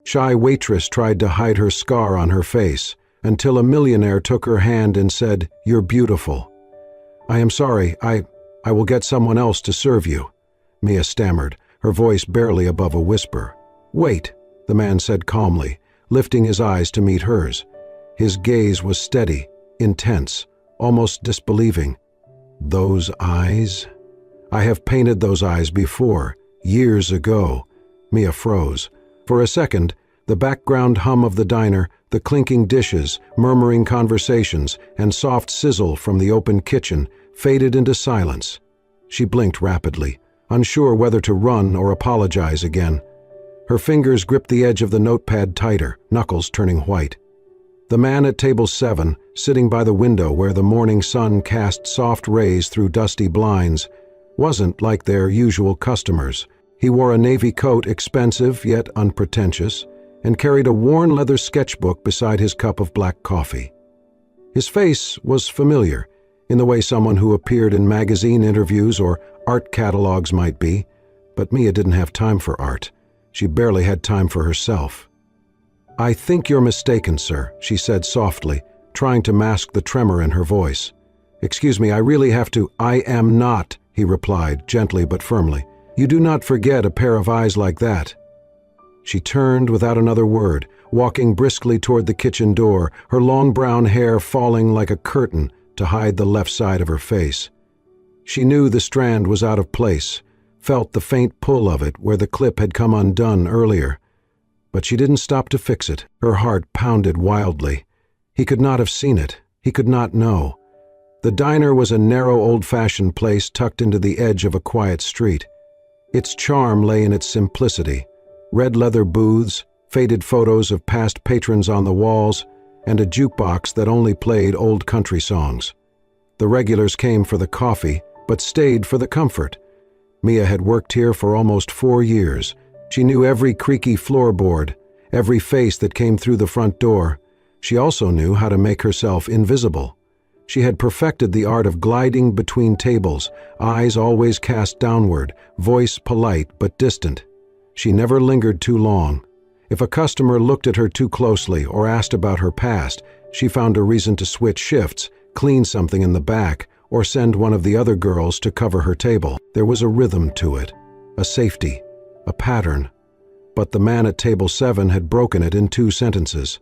Shy Waitress tried to hide her scar on her face, until a millionaire took her hand and said, "You're beautiful." "I am sorry, I will get someone else to serve you," Mia stammered, her voice barely above a whisper. "Wait," the man said calmly, lifting his eyes to meet hers. His gaze was steady, intense, almost disbelieving. "Those eyes? I have painted those eyes before, years ago." Mia froze. For a second, the background hum of the diner, the clinking dishes, murmuring conversations, and soft sizzle from the open kitchen faded into silence. She blinked rapidly, unsure whether to run or apologize again. Her fingers gripped the edge of the notepad tighter, knuckles turning white. The man at table 7, sitting by the window where the morning sun cast soft rays through dusty blinds, wasn't like their usual customers. He wore a navy coat, expensive yet unpretentious, and carried a worn leather sketchbook beside his cup of black coffee. His face was familiar, in the way someone who appeared in magazine interviews or art catalogs might be, but Mia didn't have time for art. She barely had time for herself. "I think you're mistaken, sir," she said softly, trying to mask the tremor in her voice. "Excuse me, I really have to—" "I am not," he replied, gently but firmly. "You do not forget a pair of eyes like that." She turned without another word, walking briskly toward the kitchen door, her long brown hair falling like a curtain to hide the left side of her face. She knew the strand was out of place, felt the faint pull of it where the clip had come undone earlier. But she didn't stop to fix it. Her heart pounded wildly. He could not have seen it. He could not know. The diner was a narrow, old-fashioned place tucked into the edge of a quiet street. Its charm lay in its simplicity. Red leather booths, faded photos of past patrons on the walls, and a jukebox that only played old country songs. The regulars came for the coffee, but stayed for the comfort. Mia had worked here for almost 4 years. She knew every creaky floorboard, every face that came through the front door. She also knew how to make herself invisible. She had perfected the art of gliding between tables, eyes always cast downward, voice polite but distant. She never lingered too long. If a customer looked at her too closely or asked about her past, she found a reason to switch shifts, clean something in the back, or send one of the other girls to cover her table. There was a rhythm to it, a safety, a pattern. But the man at table 7 had broken it in 2 sentences.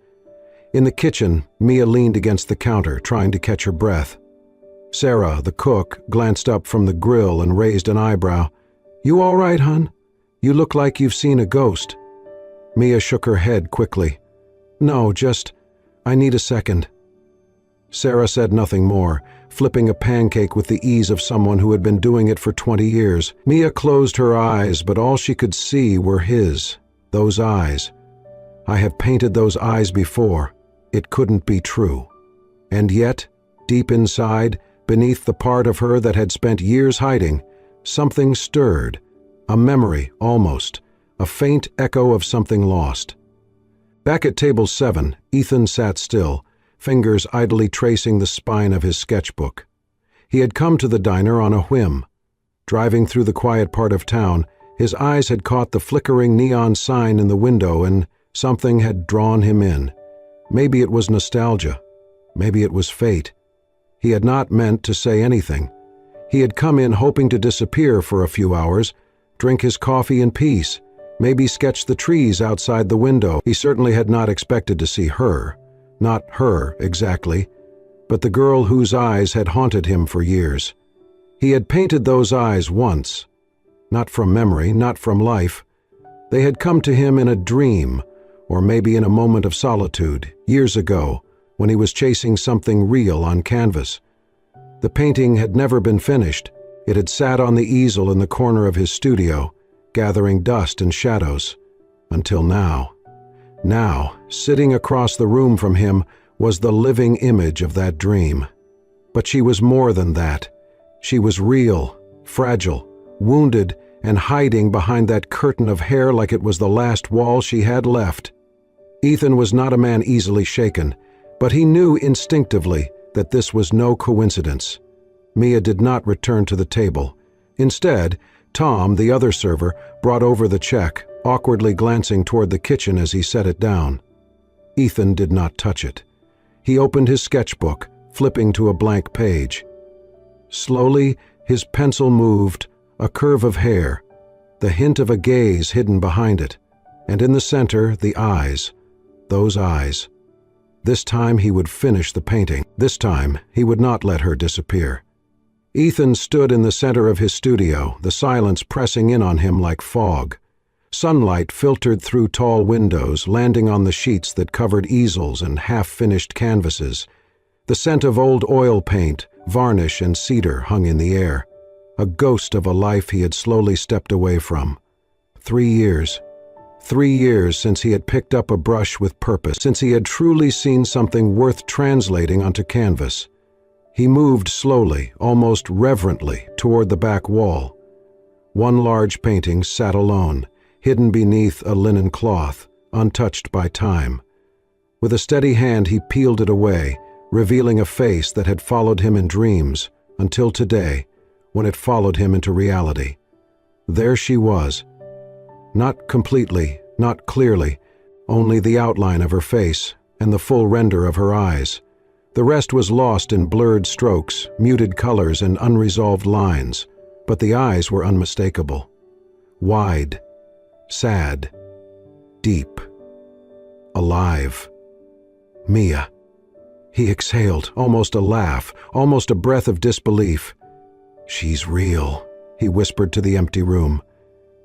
In the kitchen, Mia leaned against the counter, trying to catch her breath. Sarah, the cook, glanced up from the grill and raised an eyebrow. "You all right, hon? You look like you've seen a ghost." Mia shook her head quickly. "No, I need a second." Sarah said nothing more, flipping a pancake with the ease of someone who had been doing it for 20 years. Mia closed her eyes, but all she could see were his, those eyes. I have painted those eyes before. It couldn't be true. And yet, deep inside, beneath the part of her that had spent years hiding, something stirred, a memory almost, a faint echo of something lost. Back at table 7, Ethan sat still, fingers idly tracing the spine of his sketchbook. He had come to the diner on a whim. Driving through the quiet part of town, his eyes had caught the flickering neon sign in the window and something had drawn him in. Maybe it was nostalgia. Maybe it was fate. He had not meant to say anything. He had come in hoping to disappear for a few hours, drink his coffee in peace, maybe sketch the trees outside the window. He certainly had not expected to see her. Not her, exactly, but the girl whose eyes had haunted him for years. He had painted those eyes once. Not from memory, not from life. They had come to him in a dream, or maybe in a moment of solitude, years ago, when he was chasing something real on canvas. The painting had never been finished. It had sat on the easel in the corner of his studio, gathering dust and shadows, until now. Now, sitting across the room from him, was the living image of that dream. But she was more than that. She was real, fragile, wounded, and hiding behind that curtain of hair like it was the last wall she had left. Ethan was not a man easily shaken, but he knew instinctively that this was no coincidence. Mia did not return to the table. Instead, Tom, the other server, brought over the check, awkwardly glancing toward the kitchen as he set it down. Ethan did not touch it. He opened his sketchbook, flipping to a blank page. Slowly, his pencil moved, a curve of hair, the hint of a gaze hidden behind it, and in the center, the eyes. Those eyes. This time he would finish the painting. This time he would not let her disappear. Ethan stood in the center of his studio, the silence pressing in on him like fog. Sunlight filtered through tall windows, landing on the sheets that covered easels and half-finished canvases. The scent of old oil paint, varnish, and cedar hung in the air, a ghost of a life he had slowly stepped away from. 3 years. 3 years since he had picked up a brush with purpose, since he had truly seen something worth translating onto canvas. He moved slowly, almost reverently, toward the back wall. One large painting sat alone, hidden beneath a linen cloth, untouched by time. With a steady hand he peeled it away, revealing a face that had followed him in dreams, until today, when it followed him into reality. There she was. Not completely, not clearly, only the outline of her face and the full render of her eyes. The rest was lost in blurred strokes, muted colors, and unresolved lines, but the eyes were unmistakable. Wide, sad, deep, alive. Mia. He exhaled, almost a laugh, almost a breath of disbelief. "She's real," he whispered to the empty room.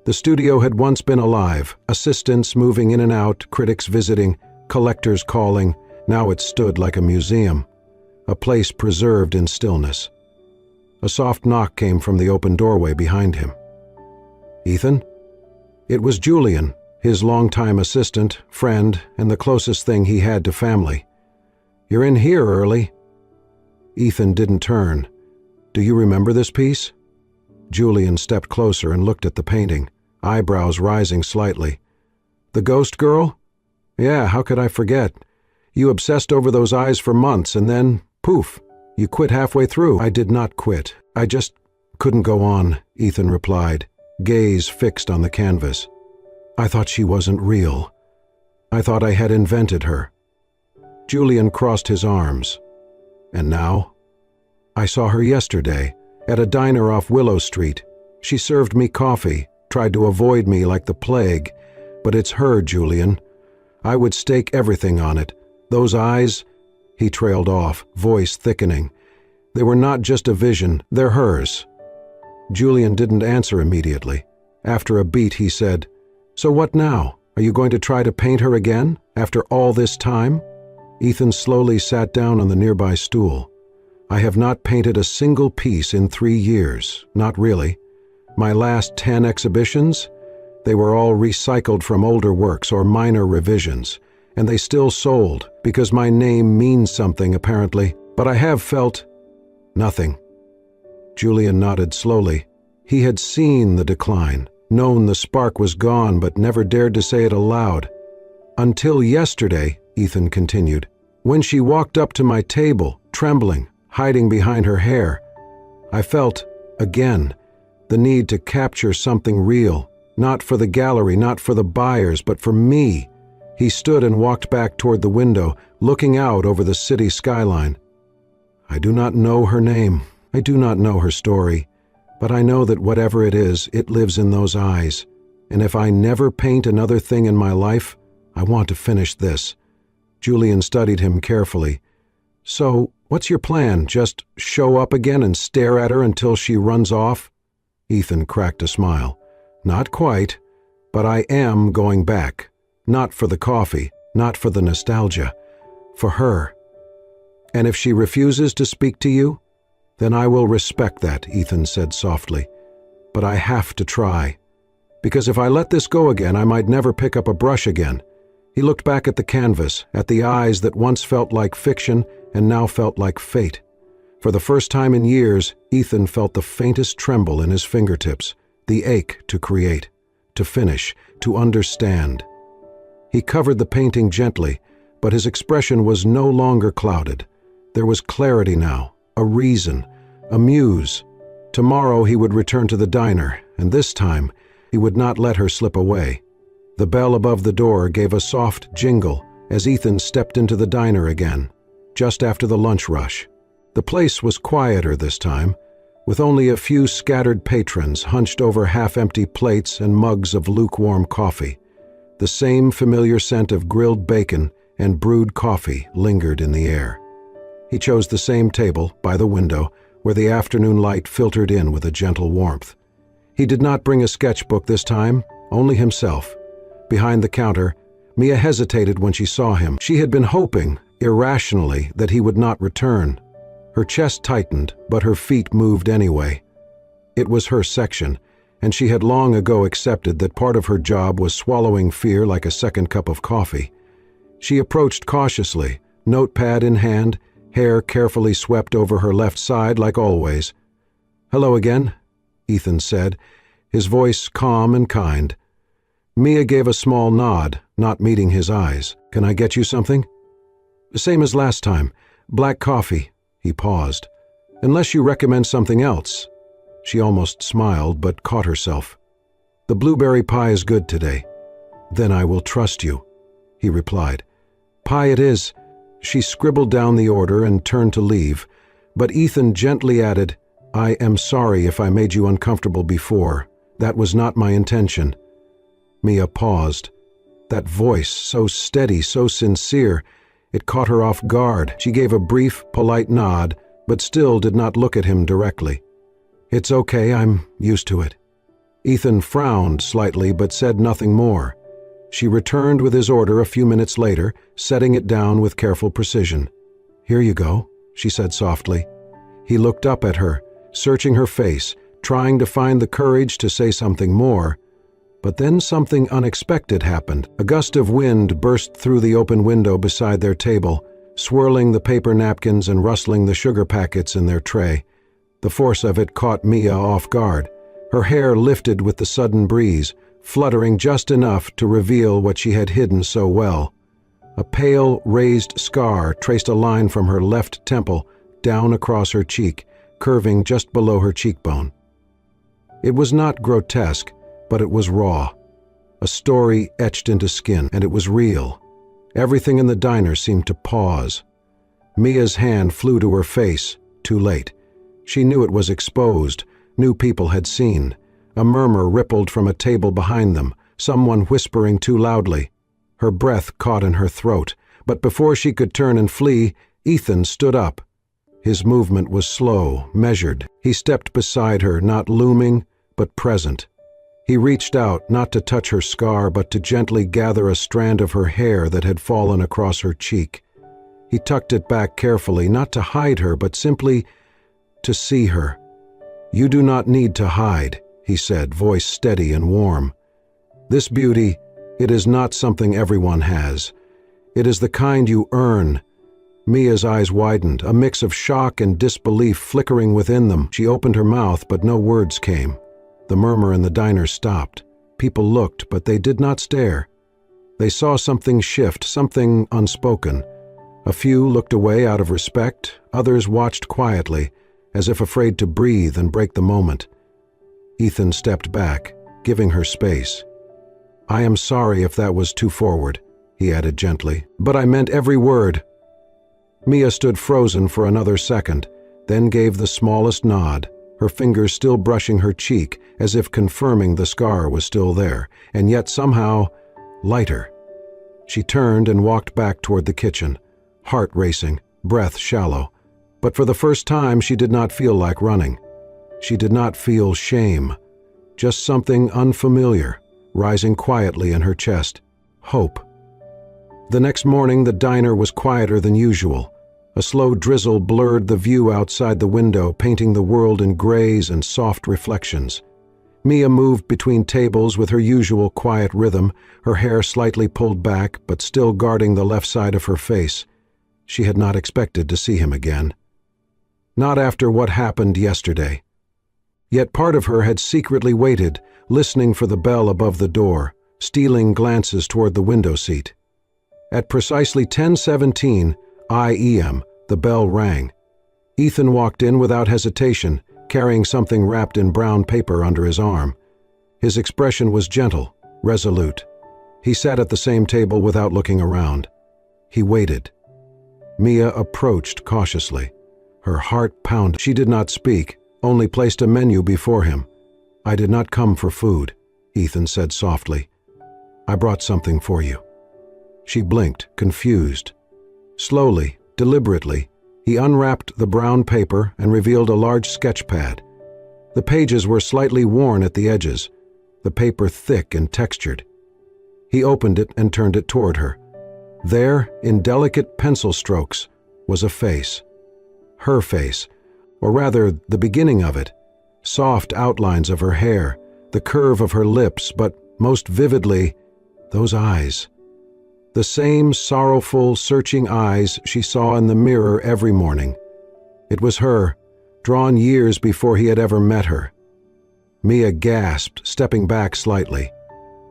The studio had once been alive, assistants moving in and out, critics visiting, collectors calling. Now it stood like a museum, a place preserved in stillness. A soft knock came from the open doorway behind him. "Ethan?" It was Julian, his longtime assistant, friend, and the closest thing he had to family. "You're in here early." Ethan didn't turn. "Do you remember this piece?" Julian stepped closer and looked at the painting, eyebrows rising slightly. "The ghost girl? Yeah, how could I forget? You obsessed over those eyes for months and then, poof, you quit halfway through." "I did not quit. I just couldn't go on," Ethan replied, gaze fixed on the canvas. "I thought she wasn't real. I thought I had invented her." Julian crossed his arms. "And now?" "I saw her yesterday, at a diner off Willow Street. She served me coffee, tried to avoid me like the plague, but it's her, Julian. I would stake everything on it. Those eyes—" He trailed off, voice thickening. "They were not just a vision, they're hers." Julian didn't answer immediately. After a beat, he said, "So what now? Are you going to try to paint her again, after all this time?" Ethan slowly sat down on the nearby stool. "I have not painted a single piece in 3 years, not really. My last 10 exhibitions? They were all recycled from older works or minor revisions, and they still sold, because my name means something apparently, but I have felt nothing." Julian nodded slowly. He had seen the decline, known the spark was gone, but never dared to say it aloud. "Until yesterday," Ethan continued, "when she walked up to my table, trembling, hiding behind her hair, I felt, again, the need to capture something real, not for the gallery, not for the buyers, but for me." He stood and walked back toward the window, looking out over the city skyline. "I do not know her name. I do not know her story. But I know that whatever it is, it lives in those eyes. And if I never paint another thing in my life, I want to finish this." Julian studied him carefully. "So, what's your plan? Just show up again and stare at her until she runs off?" Ethan cracked a smile. "Not quite, but I am going back. Not for the coffee, not for the nostalgia. For her. And if she refuses to speak to you, then I will respect that," Ethan said softly. "But I have to try. Because if I let this go again, I might never pick up a brush again." He looked back at the canvas, at the eyes that once felt like fiction and now felt like fate. For the first time in years, Ethan felt the faintest tremble in his fingertips, the ache to create, to finish, to understand. He covered the painting gently, but his expression was no longer clouded. There was clarity now, a reason, a muse. Tomorrow he would return to the diner, and this time he would not let her slip away. The bell above the door gave a soft jingle as Ethan stepped into the diner again, just after the lunch rush. The place was quieter this time, with only a few scattered patrons hunched over half-empty plates and mugs of lukewarm coffee. The same familiar scent of grilled bacon and brewed coffee lingered in the air. He chose the same table, by the window, where the afternoon light filtered in with a gentle warmth. He did not bring a sketchbook this time, only himself. Behind the counter, Mia hesitated when she saw him. She had been hoping, irrationally, that he would not return. Her chest tightened, but her feet moved anyway. It was her section, and she had long ago accepted that part of her job was swallowing fear like a second cup of coffee. She approached cautiously, notepad in hand, hair carefully swept over her left side like always. "Hello again," Ethan said, his voice calm and kind. Mia gave a small nod, not meeting his eyes. "Can I get you something?" "Same as last time. Black coffee." He paused. "Unless you recommend something else." She almost smiled, but caught herself. "The blueberry pie is good today." "Then I will trust you," he replied. "Pie it is." She scribbled down the order and turned to leave, but Ethan gently added, "I am sorry if I made you uncomfortable before. That was not my intention." Mia paused. That voice, so steady, so sincere, it caught her off guard. She gave a brief, polite nod, but still did not look at him directly. "It's okay, I'm used to it." Ethan frowned slightly but said nothing more. She returned with his order a few minutes later, setting it down with careful precision. "Here you go," she said softly. He looked up at her, searching her face, trying to find the courage to say something more. But then something unexpected happened. A gust of wind burst through the open window beside their table, swirling the paper napkins and rustling the sugar packets in their tray. The force of it caught Mia off guard. Her hair lifted with the sudden breeze, fluttering just enough to reveal what she had hidden so well. A pale, raised scar traced a line from her left temple down across her cheek, curving just below her cheekbone. It was not grotesque, but it was raw. A story etched into skin, and it was real. Everything in the diner seemed to pause. Mia's hand flew to her face, too late. She knew it was exposed, knew people had seen. A murmur rippled from a table behind them, someone whispering too loudly. Her breath caught in her throat, but before she could turn and flee, Ethan stood up. His movement was slow, measured. He stepped beside her, not looming, but present. He reached out, not to touch her scar, but to gently gather a strand of her hair that had fallen across her cheek. He tucked it back carefully, not to hide her, but simply to see her. "You do not need to hide," he said, voice steady and warm. "This beauty, it is not something everyone has. It is the kind you earn." Mia's eyes widened, a mix of shock and disbelief flickering within them. She opened her mouth, but no words came. The murmur in the diner stopped. People looked, but they did not stare. They saw something shift, something unspoken. A few looked away out of respect, others watched quietly, as if afraid to breathe and break the moment. Ethan stepped back, giving her space. "I am sorry if that was too forward," he added gently, "but I meant every word." Mia stood frozen for another second, then gave the smallest nod, her fingers still brushing her cheek as if confirming the scar was still there, and yet somehow lighter. She turned and walked back toward the kitchen, heart racing, breath shallow. But for the first time she did not feel like running. She did not feel shame, just something unfamiliar, rising quietly in her chest. Hope. The next morning the diner was quieter than usual. A slow drizzle blurred the view outside the window, painting the world in grays and soft reflections. Mia moved between tables with her usual quiet rhythm, her hair slightly pulled back but still guarding the left side of her face. She had not expected to see him again. Not after what happened yesterday. Yet part of her had secretly waited, listening for the bell above the door, stealing glances toward the window seat. At precisely 10:17 IEM, the bell rang. Ethan walked in without hesitation, carrying something wrapped in brown paper under his arm. His expression was gentle, resolute. He sat at the same table without looking around. He waited. Mia approached cautiously. Her heart pounded. She did not speak, only placed a menu before him. "I did not come for food," Ethan said softly. "I brought something for you." She blinked, confused. Slowly, deliberately, he unwrapped the brown paper and revealed a large sketch pad. The pages were slightly worn at the edges, the paper thick and textured. He opened it and turned it toward her. There, in delicate pencil strokes, was a face. Her face, or rather the beginning of it, soft outlines of her hair, the curve of her lips, but most vividly, those eyes. The same sorrowful, searching eyes she saw in the mirror every morning. It was her, drawn years before he had ever met her. Mia gasped, stepping back slightly.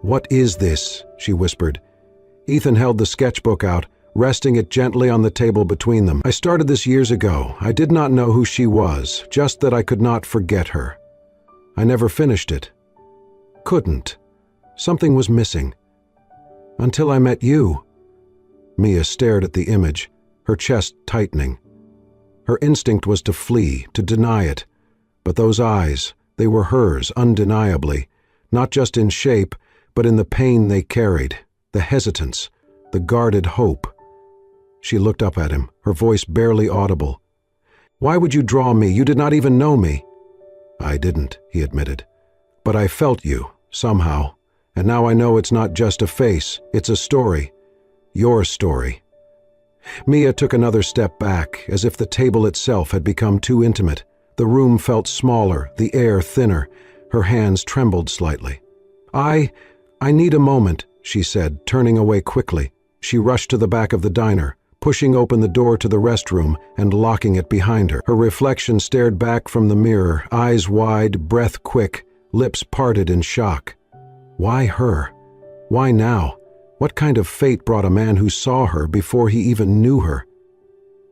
"What is this?" she whispered. Ethan held the sketchbook out, resting it gently on the table between them. "I started this years ago. I did not know who she was, just that I could not forget her. I never finished it. Couldn't. Something was missing. Until I met you." Mia stared at the image, her chest tightening. Her instinct was to flee, to deny it. But those eyes, they were hers, undeniably, not just in shape, but in the pain they carried, the hesitance, the guarded hope. She looked up at him, her voice barely audible. "Why would you draw me? You did not even know me." "I didn't," he admitted. "But I felt you, somehow. And now I know it's not just a face, it's a story. Your story." Mia took another step back, as if the table itself had become too intimate. The room felt smaller, the air thinner. Her hands trembled slightly. I need a moment," she said, turning away quickly. She rushed to the back of the diner, pushing open the door to the restroom and locking it behind her. Her reflection stared back from the mirror, eyes wide, breath quick, lips parted in shock. Why her? Why now? What kind of fate brought a man who saw her before he even knew her?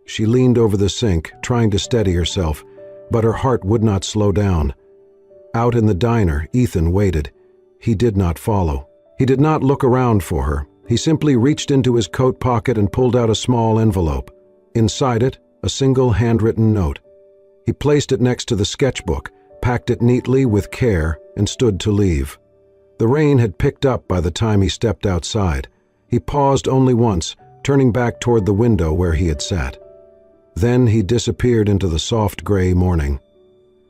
She leaned over the sink, trying to steady herself, but her heart would not slow down. Out in the diner, Ethan waited. He did not follow. He did not look around for her. He simply reached into his coat pocket and pulled out a small envelope. Inside it, a single handwritten note. He placed it next to the sketchbook, packed it neatly with care, and stood to leave. The rain had picked up by the time he stepped outside. He paused only once, turning back toward the window where he had sat. Then he disappeared into the soft gray morning.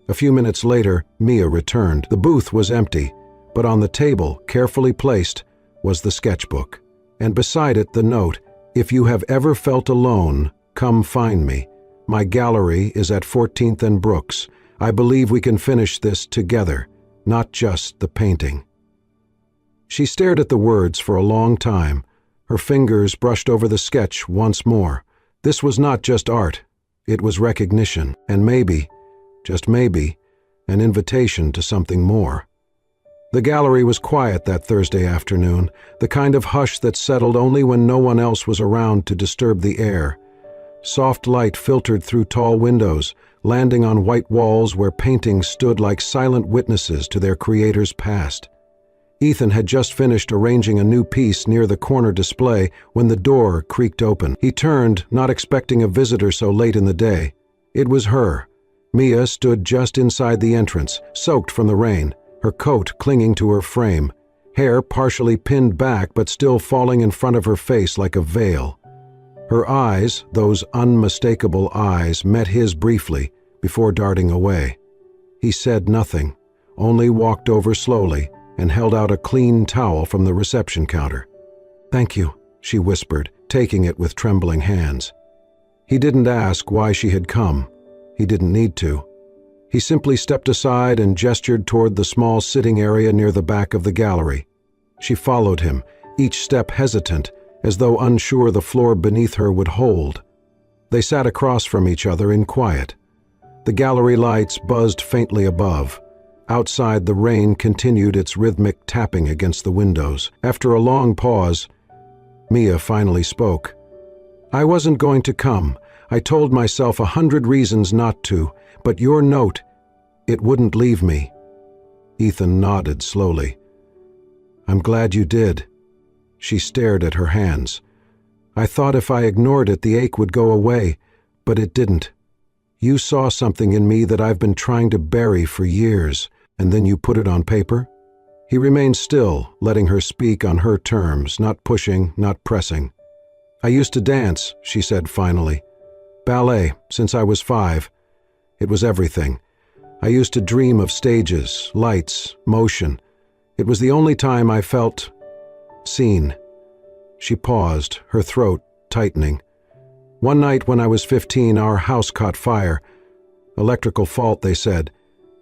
A few minutes later, Mia returned. The booth was empty, but on the table, carefully placed, was the sketchbook. And beside it the note, "If you have ever felt alone, come find me. My gallery is at 14th and Brooks. I believe we can finish this together, not just the painting." She stared at the words for a long time. Her fingers brushed over the sketch once more. This was not just art. It was recognition, and maybe, just maybe, an invitation to something more. The gallery was quiet that Thursday afternoon, the kind of hush that settled only when no one else was around to disturb the air. Soft light filtered through tall windows, landing on white walls where paintings stood like silent witnesses to their creator's past. Ethan had just finished arranging a new piece near the corner display when the door creaked open. He turned, not expecting a visitor so late in the day. It was her. Mia stood just inside the entrance, soaked from the rain, her coat clinging to her frame, hair partially pinned back but still falling in front of her face like a veil. Her eyes, those unmistakable eyes, met his briefly before darting away. He said nothing, only walked over slowly and held out a clean towel from the reception counter. "Thank you," she whispered, taking it with trembling hands. He didn't ask why she had come. He didn't need to. He simply stepped aside and gestured toward the small sitting area near the back of the gallery. She followed him, each step hesitant, as though unsure the floor beneath her would hold. They sat across from each other in quiet. The gallery lights buzzed faintly above. Outside, the rain continued its rhythmic tapping against the windows. After a long pause, Mia finally spoke. "I wasn't going to come. I told myself 100 reasons not to, but your note, it wouldn't leave me." Ethan nodded slowly. "I'm glad you did." She stared at her hands. I thought if I ignored it, the ache would go away, but it didn't. You saw something in me that I've been trying to bury for years, and then you put it on paper? He remained still, letting her speak on her terms, not pushing, not pressing. I used to dance, she said finally. Ballet, since I was 5. It was everything. I used to dream of stages, lights, motion. It was the only time I felt seen. She paused, her throat tightening. One night when I was 15, our house caught fire. Electrical fault, they said.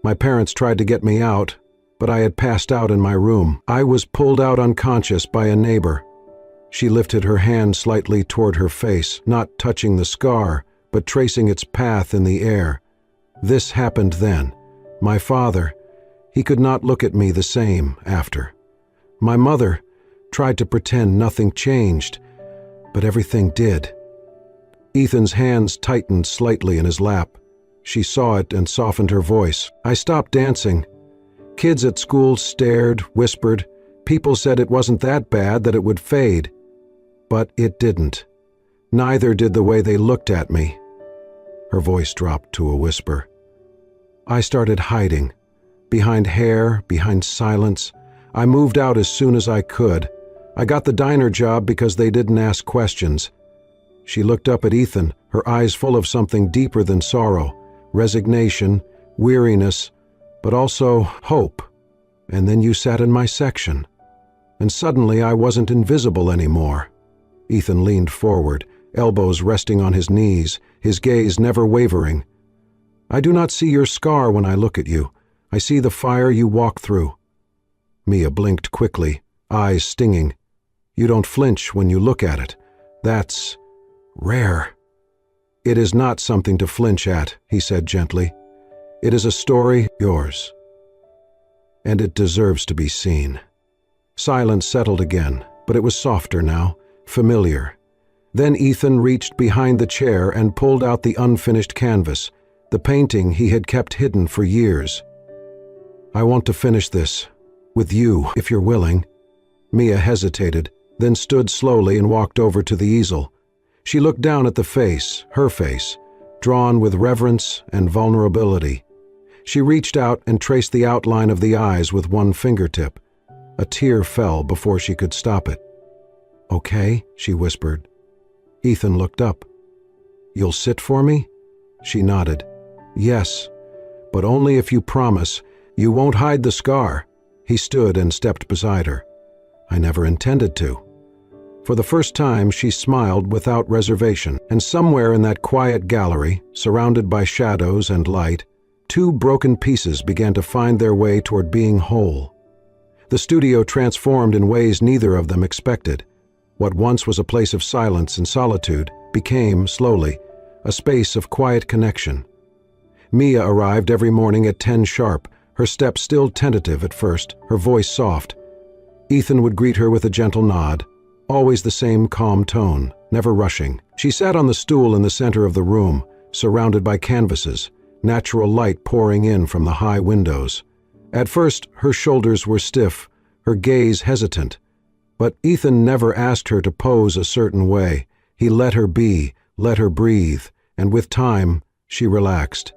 My parents tried to get me out, but I had passed out in my room. I was pulled out unconscious by a neighbor. She lifted her hand slightly toward her face, not touching the scar, but tracing its path in the air. This happened then. My father, he could not look at me the same after. My mother tried to pretend nothing changed, but everything did. Ethan's hands tightened slightly in his lap. She saw it and softened her voice. I stopped dancing. Kids at school stared, whispered. People said it wasn't that bad, that it would fade. But it didn't. Neither did the way they looked at me. Her voice dropped to a whisper. I started hiding. Behind hair, behind silence. I moved out as soon as I could. I got the diner job because they didn't ask questions. She looked up at Ethan, her eyes full of something deeper than sorrow, resignation, weariness, but also hope. And then you sat in my section. And suddenly I wasn't invisible anymore. Ethan leaned forward, elbows resting on his knees, his gaze never wavering. I do not see your scar when I look at you. I see the fire you walk through. Mia blinked quickly, eyes stinging. You don't flinch when you look at it. That's rare. It is not something to flinch at, he said gently. It is a story, yours. And it deserves to be seen. Silence settled again, but it was softer now, familiar. Then Ethan reached behind the chair and pulled out the unfinished canvas, the painting he had kept hidden for years. I want to finish this, with you, if you're willing. Mia hesitated, then stood slowly and walked over to the easel. She looked down at the face, her face, drawn with reverence and vulnerability. She reached out and traced the outline of the eyes with one fingertip. A tear fell before she could stop it. Okay, she whispered. Ethan looked up. You'll sit for me? She nodded. Yes, but only if you promise you won't hide the scar. He stood and stepped beside her. I never intended to. For the first time, she smiled without reservation, and somewhere in that quiet gallery, surrounded by shadows and light, 2 broken pieces began to find their way toward being whole. The studio transformed in ways neither of them expected. What once was a place of silence and solitude became, slowly, a space of quiet connection. Mia arrived every morning at 10 sharp, her step still tentative at first, her voice soft. Ethan would greet her with a gentle nod, always the same calm tone, never rushing. She sat on the stool in the center of the room, surrounded by canvases, natural light pouring in from the high windows. At first, her shoulders were stiff, her gaze hesitant. But Ethan never asked her to pose a certain way. He let her be, let her breathe, and with time, she relaxed.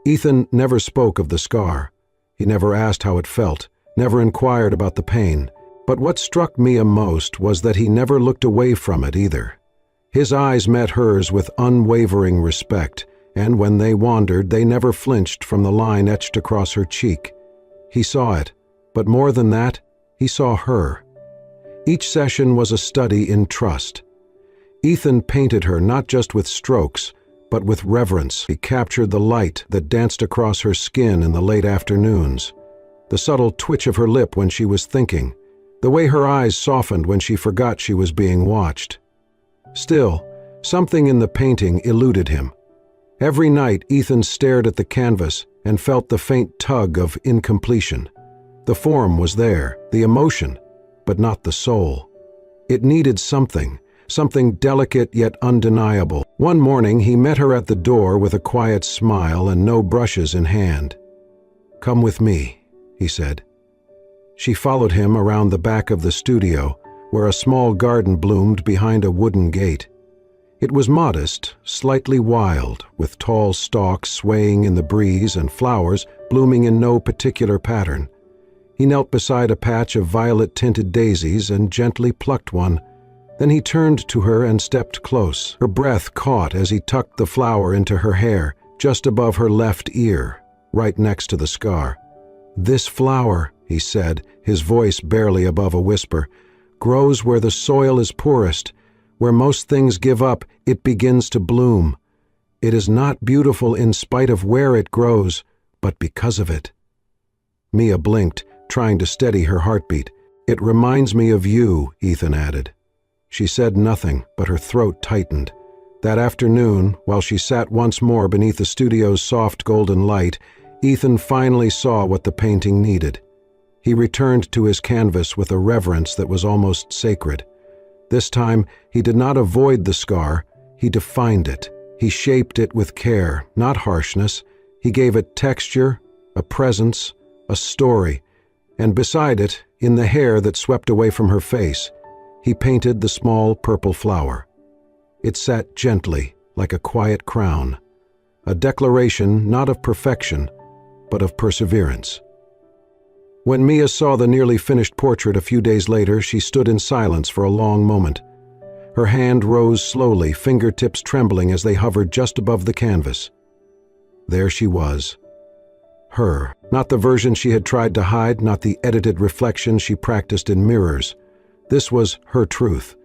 Ethan never spoke of the scar. He never asked how it felt, never inquired about the pain. But what struck Mia most was that he never looked away from it either. His eyes met hers with unwavering respect, and when they wandered, they never flinched from the line etched across her cheek. He saw it, but more than that, he saw her. Each session was a study in trust. Ethan painted her not just with strokes, but with reverence. He captured the light that danced across her skin in the late afternoons, the subtle twitch of her lip when she was thinking, the way her eyes softened when she forgot she was being watched. Still, something in the painting eluded him. Every night, Ethan stared at the canvas and felt the faint tug of incompletion. The form was there, the emotion, but not the soul. It needed something delicate yet undeniable. One morning, he met her at the door with a quiet smile and no brushes in hand. "Come with me," he said. She followed him around the back of the studio, where a small garden bloomed behind a wooden gate. It was modest, slightly wild, with tall stalks swaying in the breeze and flowers blooming in no particular pattern. He knelt beside a patch of violet-tinted daisies and gently plucked one. Then he turned to her and stepped close. Her breath caught as he tucked the flower into her hair, just above her left ear, right next to the scar. "This flower," he said, his voice barely above a whisper, "grows where the soil is poorest. Where most things give up, it begins to bloom. It is not beautiful in spite of where it grows, but because of it." Mia blinked, trying to steady her heartbeat. "It reminds me of you," Ethan added. She said nothing, but her throat tightened. That afternoon, while she sat once more beneath the studio's soft golden light, Ethan finally saw what the painting needed. He returned to his canvas with a reverence that was almost sacred. This time, he did not avoid the scar, he defined it. He shaped it with care, not harshness. He gave it texture, a presence, a story, and beside it, in the hair that swept away from her face, he painted the small purple flower. It sat gently, like a quiet crown, a declaration not of perfection, but of perseverance. When Mia saw the nearly finished portrait a few days later, she stood in silence for a long moment. Her hand rose slowly, fingertips trembling as they hovered just above the canvas. There she was. Her, not the version she had tried to hide, not the edited reflection she practiced in mirrors. This was her truth,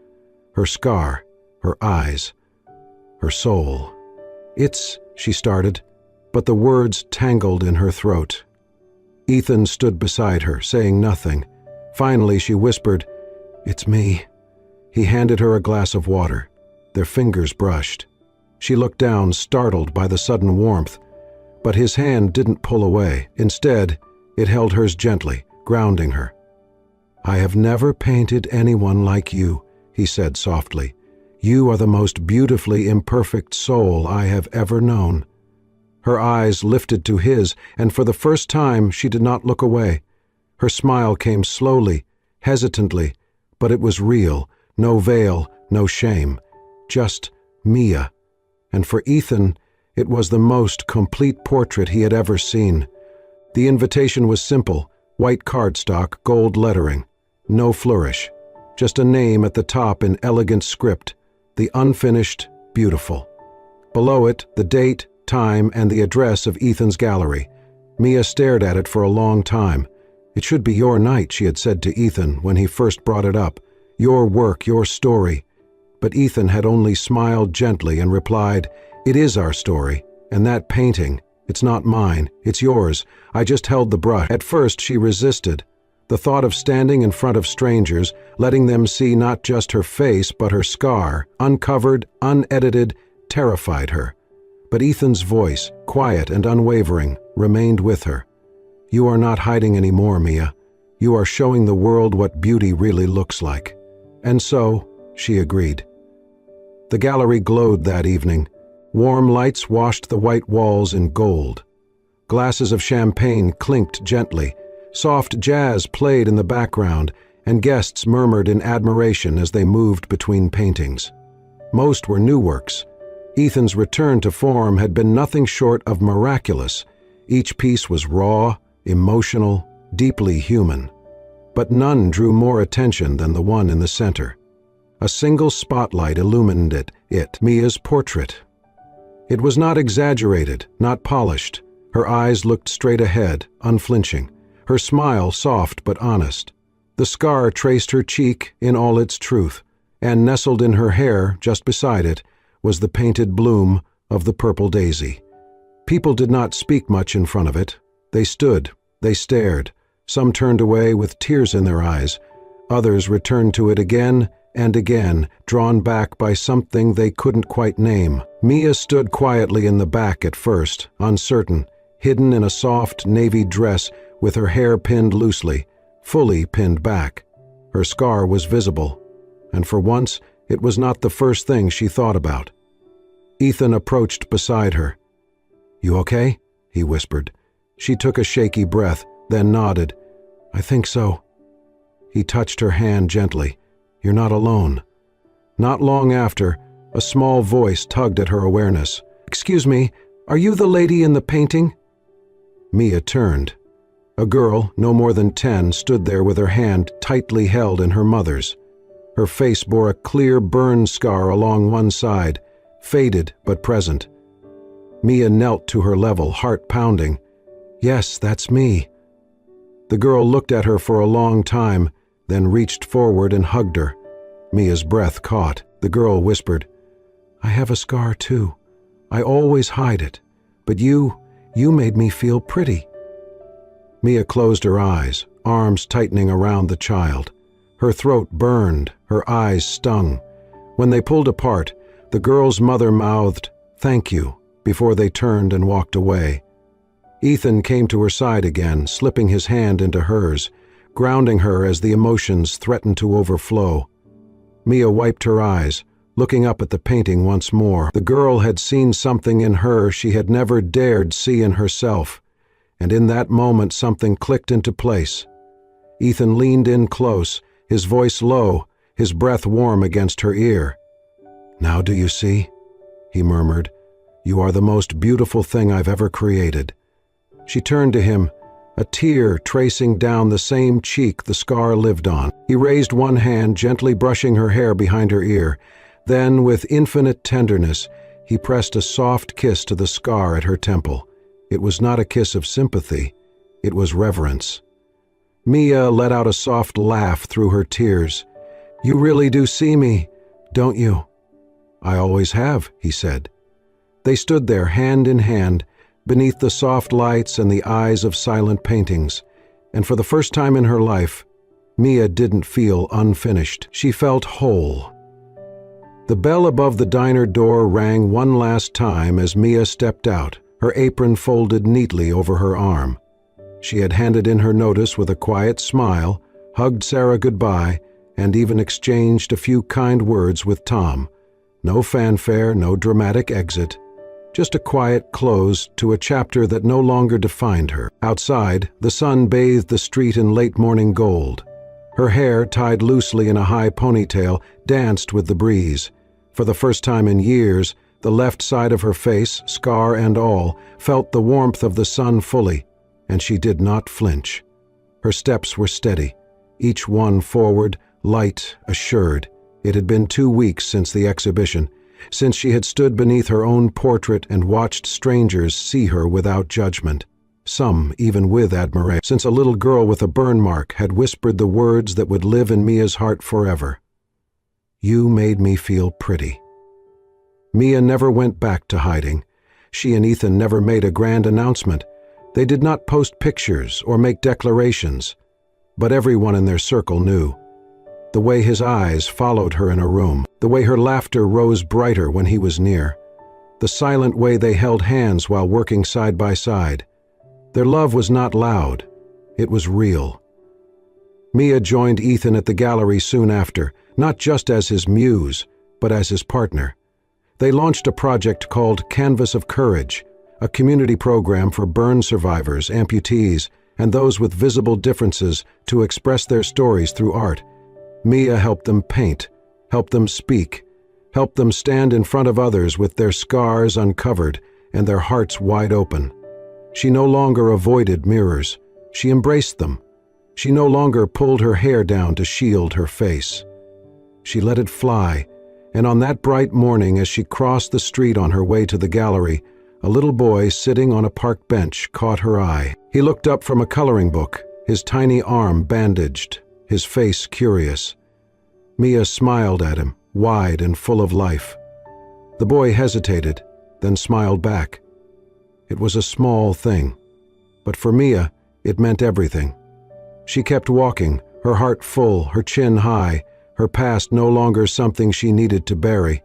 her scar, her eyes, her soul. She started, but the words tangled in her throat. Ethan stood beside her, saying nothing. Finally, she whispered, "It's me." He handed her a glass of water. Their fingers brushed. She looked down, startled by the sudden warmth, but his hand didn't pull away. Instead, it held hers gently, grounding her. "I have never painted anyone like you," he said softly. "You are the most beautifully imperfect soul I have ever known." Her eyes lifted to his, and for the first time she did not look away. Her smile came slowly, hesitantly, but it was real, no veil, no shame, just Mia. And for Ethan, it was the most complete portrait he had ever seen. The invitation was simple, white cardstock, gold lettering, no flourish, just a name at the top in elegant script, the unfinished, beautiful. Below it, the date, time, and the address of Ethan's gallery. Mia stared at it for a long time. "It should be your night," she had said to Ethan when he first brought it up. "Your work, your story." But Ethan had only smiled gently and replied, "It is our story, and that painting, it's not mine, it's yours. I just held the brush." At first she resisted. The thought of standing in front of strangers, letting them see not just her face but her scar, uncovered, unedited, terrified her. But Ethan's voice, quiet and unwavering, remained with her. "You are not hiding anymore, Mia. You are showing the world what beauty really looks like." And so, she agreed. The gallery glowed that evening. Warm lights washed the white walls in gold. Glasses of champagne clinked gently. Soft jazz played in the background, and guests murmured in admiration as they moved between paintings. Most were new works. Ethan's return to form had been nothing short of miraculous. Each piece was raw, emotional, deeply human. But none drew more attention than the one in the center. A single spotlight illumined it, Mia's portrait. It was not exaggerated, not polished. Her eyes looked straight ahead, unflinching. Her smile soft but honest. The scar traced her cheek in all its truth, and nestled in her hair, just beside it, was the painted bloom of the purple daisy. People did not speak much in front of it. They stood, they stared. Some turned away with tears in their eyes. Others returned to it again and again, drawn back by something they couldn't quite name. Mia stood quietly in the back at first, uncertain, hidden in a soft navy dress with her hair pinned loosely, fully pinned back. Her scar was visible, and for once it was not the first thing she thought about. Ethan approached beside her. "You okay?" he whispered. She took a shaky breath, then nodded. "I think so." He touched her hand gently. You're not alone." Not long after, a small voice tugged at her awareness. "Excuse me, are you the lady in the painting?" Mia turned. A girl, no more than 10, stood there with her hand tightly held in her mother's. Her face bore a clear burn scar along one side, faded but present. Mia knelt to her level, heart pounding. "Yes, that's me." The girl looked at her for a long time, then reached forward and hugged her. Mia's breath caught. The girl whispered, "I have a scar too. I always hide it. But you made me feel pretty." Mia closed her eyes, arms tightening around the child. Her throat burned, her eyes stung. When they pulled apart, the girl's mother mouthed, "Thank you," before they turned and walked away. Ethan came to her side again, slipping his hand into hers, grounding her as the emotions threatened to overflow. Mia wiped her eyes, looking up at the painting once more. The girl had seen something in her she had never dared see in herself, and in that moment something clicked into place. Ethan leaned in close, his voice low, his breath warm against her ear. "Now do you see?" he murmured. "You are the most beautiful thing I've ever created." She turned to him, a tear tracing down the same cheek the scar lived on. He raised one hand, gently brushing her hair behind her ear. Then, with infinite tenderness, he pressed a soft kiss to the scar at her temple. It was not a kiss of sympathy, it was reverence. Mia let out a soft laugh through her tears. "You really do see me, don't you?" "I always have," he said. They stood there, hand in hand, beneath the soft lights and the eyes of silent paintings, and for the first time in her life, Mia didn't feel unfinished. She felt whole. The bell above the diner door rang one last time as Mia stepped out, her apron folded neatly over her arm. She had handed in her notice with a quiet smile, hugged Sarah goodbye, and even exchanged a few kind words with Tom. No fanfare, no dramatic exit. Just a quiet close to a chapter that no longer defined her. Outside, the sun bathed the street in late morning gold. Her hair, tied loosely in a high ponytail, danced with the breeze. For the first time in years, the left side of her face, scar and all, felt the warmth of the sun fully, and she did not flinch. Her steps were steady, each one forward, light, assured. It had been 2 weeks since the exhibition, since she had stood beneath her own portrait and watched strangers see her without judgment, some even with admiration, since a little girl with a burn mark had whispered the words that would live in Mia's heart forever. "You made me feel pretty." Mia never went back to hiding. She and Ethan never made a grand announcement. They did not post pictures or make declarations, but everyone in their circle knew. The way his eyes followed her in a room, the way her laughter rose brighter when he was near, the silent way they held hands while working side by side. Their love was not loud, it was real. Mia joined Ethan at the gallery soon after, not just as his muse, but as his partner. They launched a project called Canvas of Courage, a community program for burn survivors, amputees, and those with visible differences to express their stories through art. Mia helped them paint, helped them speak, helped them stand in front of others with their scars uncovered and their hearts wide open. She no longer avoided mirrors. She embraced them. She no longer pulled her hair down to shield her face. She let it fly, and on that bright morning as she crossed the street on her way to the gallery, a little boy sitting on a park bench caught her eye. He looked up from a coloring book, his tiny arm bandaged, his face curious. Mia smiled at him, wide and full of life. The boy hesitated, then smiled back. It was a small thing, but for Mia, it meant everything. She kept walking, her heart full, her chin high, her past no longer something she needed to bury.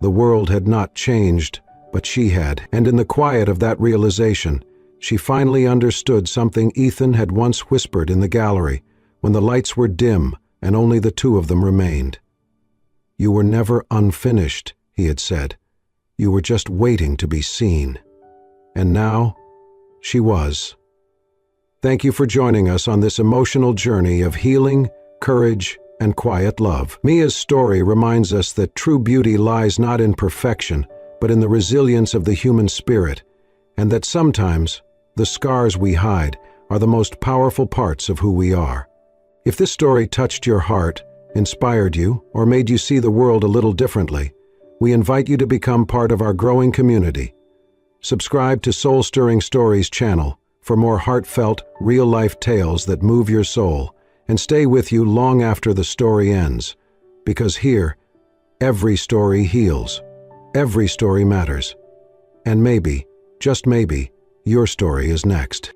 The world had not changed, but she had, and in the quiet of that realization, she finally understood something Ethan had once whispered in the gallery, when the lights were dim and only the two of them remained. "You were never unfinished," he had said. "You were just waiting to be seen." And now, she was. Thank you for joining us on this emotional journey of healing, courage, and quiet love. Mia's story reminds us that true beauty lies not in perfection, but in the resilience of the human spirit, and that sometimes the scars we hide are the most powerful parts of who we are. If this story touched your heart, inspired you, or made you see the world a little differently, we invite you to become part of our growing community. Subscribe to Soul Stirring Stories channel for more heartfelt, real-life tales that move your soul, and stay with you long after the story ends. Because here, every story heals, every story matters. And maybe, just maybe, your story is next.